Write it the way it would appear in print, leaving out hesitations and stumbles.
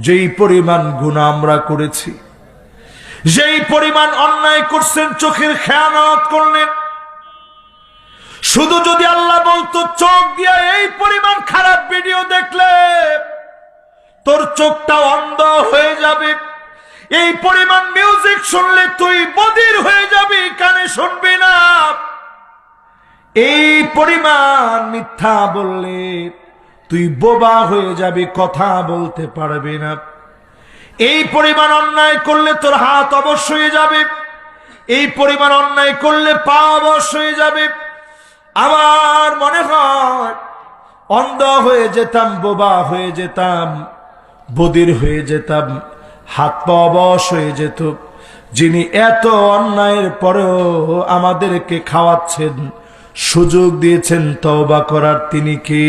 যেই পরিমাণ গুনাহ আমরা করেছি, যেই পরিমাণ অন্যায় করছেন, চোখের খেয়ানত করলেন। শুধু যদি আল্লাহ বলতো চোখ দিয়ে এই পরিমাণ খারাপ ভিডিও দেখলে তোর চোখটা অন্ধ হয়ে যাবে, এই পরিমাণ মিউজিক শুনলে তুই বধির হয়ে যাবি, কানে শুনবি না, এই পরিমাণ মিথ্যা বললে তুই বোবা হয়ে যাবি, কথা বলতে পারবি না, এই পরিমাণ অন্যায় করলে তোর হাত অবশ্যই যাবে, এই পরিমাণ অন্যায় করলে পা অবশ্যই যাবে। আমার মনে হয় অন্ধ হয়ে যেতাম, বোবা হয়ে যেতাম, বধির হয়ে যেতাম, হাত পা অবশ হয়ে যেত। যিনি এত অন্যায়ের পরেও আমাদেরকে খাওয়াচ্ছেন, সুযোগ দিয়েছেন তওবা করার, তিনি কে?